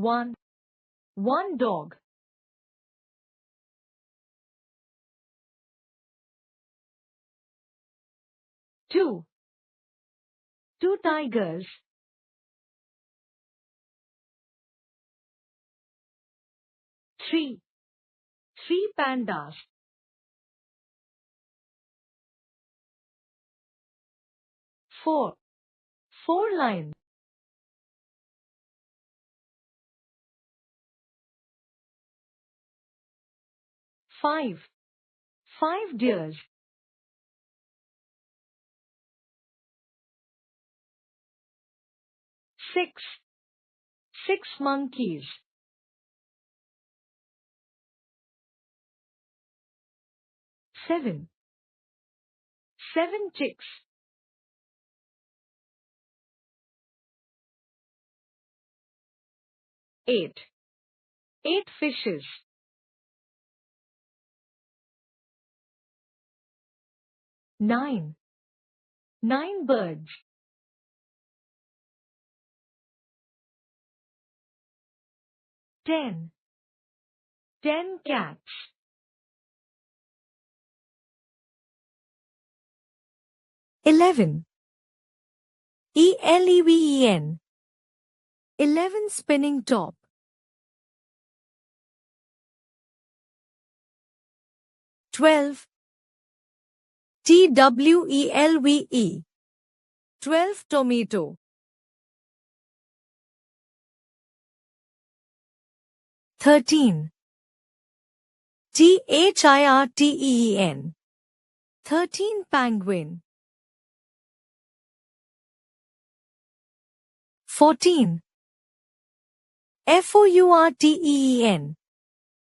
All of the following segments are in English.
1. One dog. 2. Two tigers. 3. Three pandas. 4. Four lions. 5. Five deers. 6. Six monkeys. 7. Seven chicks. 8. Eight fishes. 9. Nine birds. 10. 10 cats. 11. ELEVEN. 11 spinning top. 12. TWELVE. 12 tomato. 13. THIRTEN. 13 penguin. 14. FOURTEN.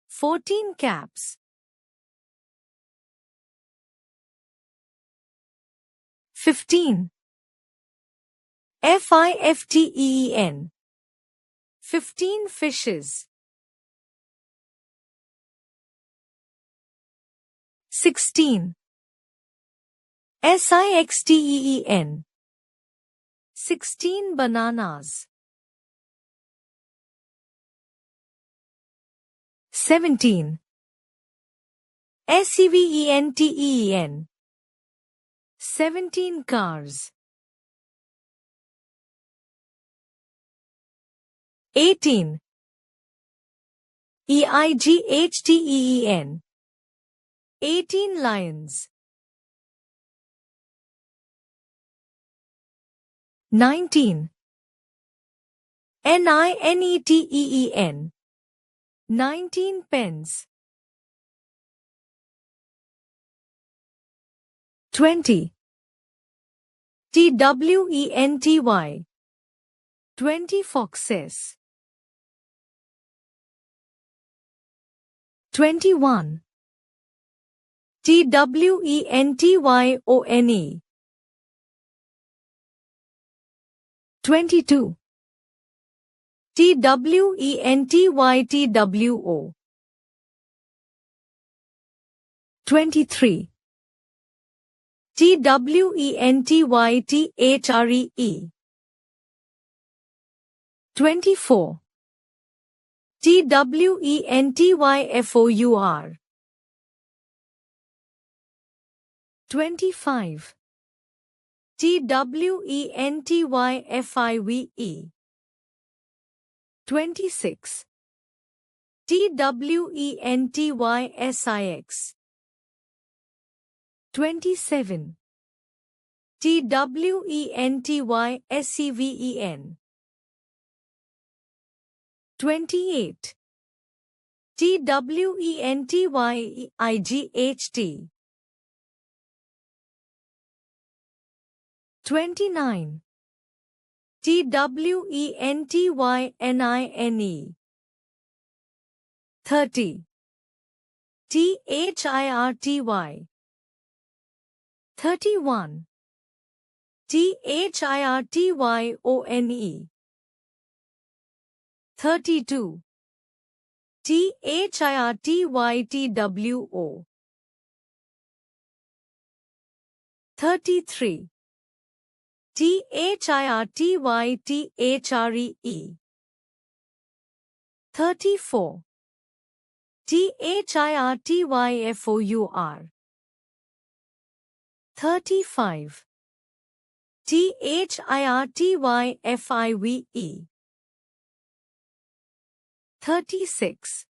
14 caps. 15. FIFTEN. 15 fishes. 16. SIXTEEN. 16 bananas. 17. SEVENTEN. 17 cars. 18. EIGHTEN. 18 lions. 19. NINETEEN. 19 pens. 20. TWENTY. 20 foxes. 21. TWENTYONE. 22. TWENTYTWO. 23. TWENTYTHREE. 24. TWENTYFOUR. 25. TWENTYFIVE. 26. TWENTYSIX. 27. TWENTYSEVEN. 28. TWENTYIGHT. 29. TWENTYNINE. 30. THIRTY. 31. THIRTYONE. 32. THIRTYTWO. 33. THIRTYTHREE. 34. THIRTYFOUR. 35. THIRTYFIVE. 36.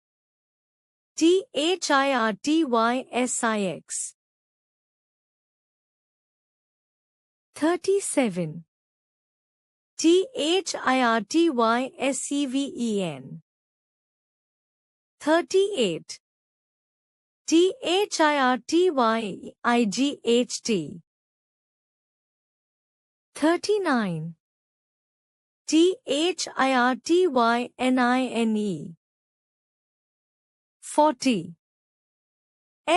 THIRTYSIX. 37. THIRTYSEVEN. 38. THIRTYIGHT. 39. THIRTYNINE. 40.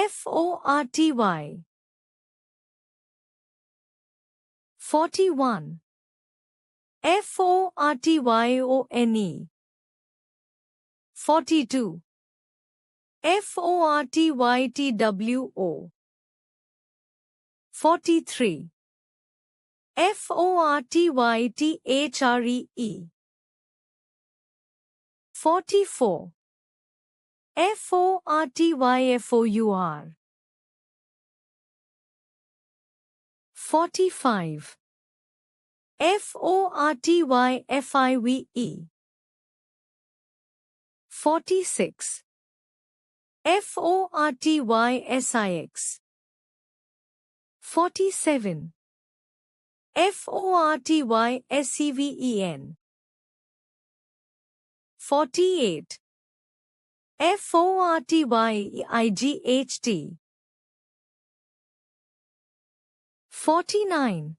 FORTY. 41. FORTYONE. 42. FORTYTWO. 43. FORTYTHREE. 44. FORTYFOUR. 45. FORTYFIVE. 46. FORTYSIX. 47. FORTYSEVEN. 48. FORTYIGHT. 49.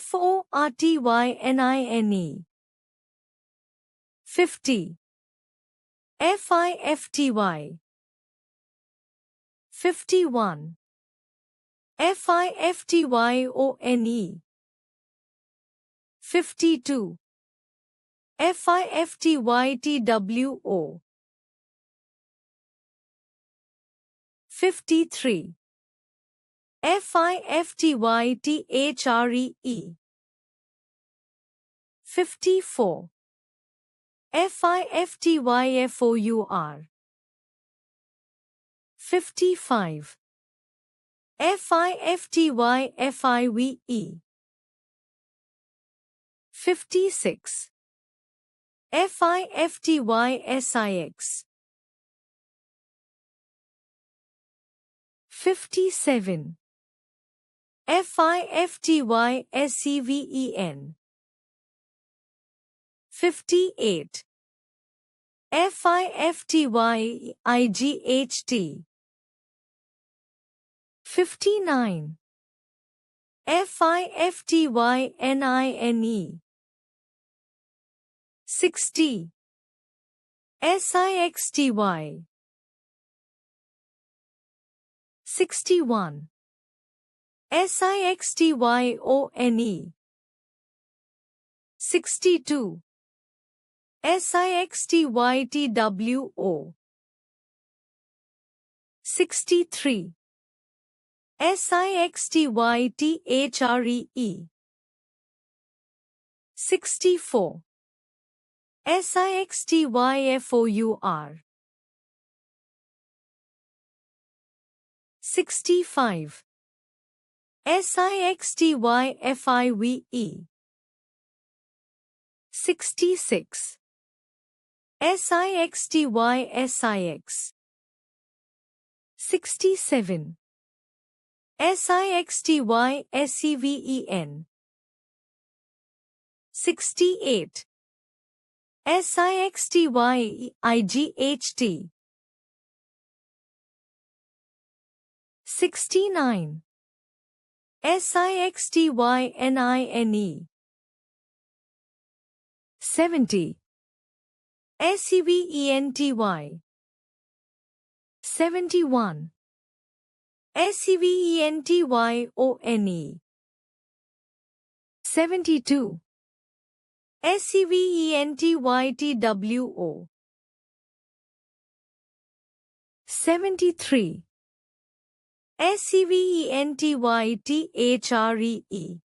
FORTYNINE. 50. FIFTY. 51. FIFTYONE. 52. FIFTYTWO. 53. FIFTYTHREE. 54. FIFTYFOUR. 55. FIFTYFIVE. 56. FIFTYSIX. 57. FIFTYSEVEN. 58. FIFTYIGHT. 59. FIFTYNINE. 60. SIXTY. 61. SIXTYONE. 62. SIXTYTWO. 63. SIXTYTHREE. 64. SIXTYFOUR. 65. SIXTYFIVE. 66. SIXTYSIX. 67. SIXTYSEVEN. 68. SIXTYIGHT. 69. SIXTYNINE. 70. SEVENTY. 71. SEVENTYONE. 72. SEVENTYTWO. 73. SEVENTYTHREE.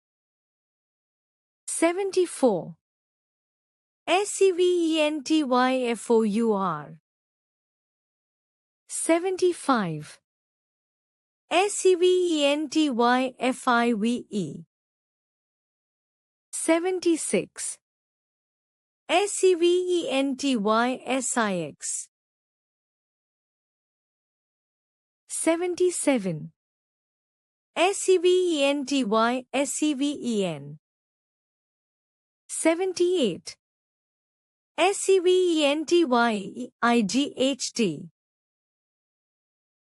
74. SEVENTYFOUR. 75. SEVENTYFIVE. 76. SEVENTYSIX. 77. SEVENTYSEVEN. 78. SEVENTYIGHT.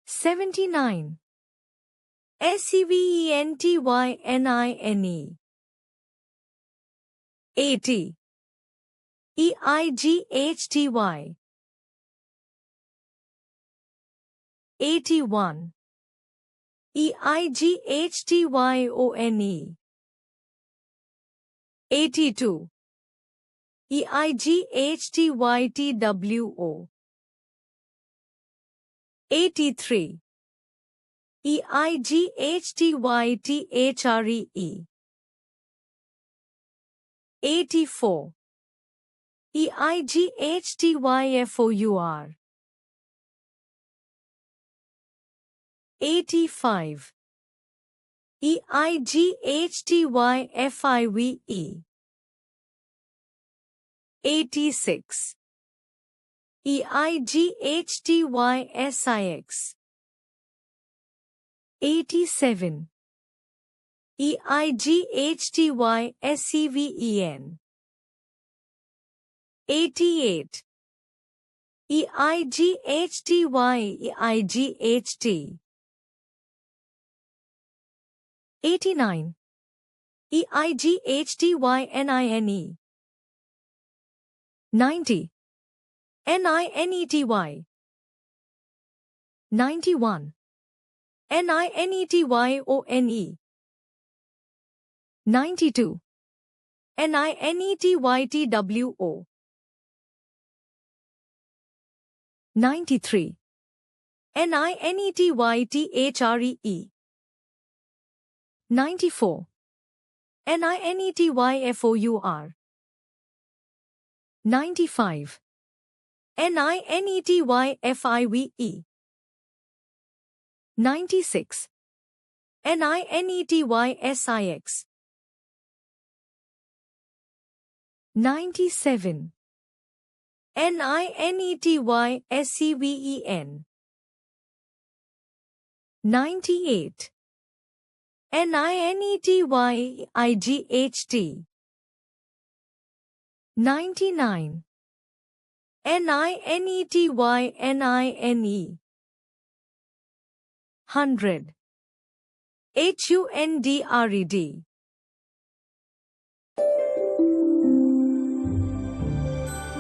79. SEVENTYNINE. 80. EIGHTY. 81. EIGHTYONE. 82. EIGHTYTWO. 83. EIGHTYTHREE. 84. EIGHTYFOUR. 85. EIGHTYFIVE. 86. EIGHTYSIX. 87. EIGHTYSEVEN. 88. EIGHTYEIGHT. 89. EIGHTYNINE. 90. NINETY. 91. NINETYONE. 92. NINETYTWO. 93. NINETYTHREE. 94. NINETYFOUR. 95. NINETYFIVE. 96. NINETYSIX. 97. NINETYSEVEN. 98. NINETYIGHT. 99. NINETYNINE. 100. HUNDRED.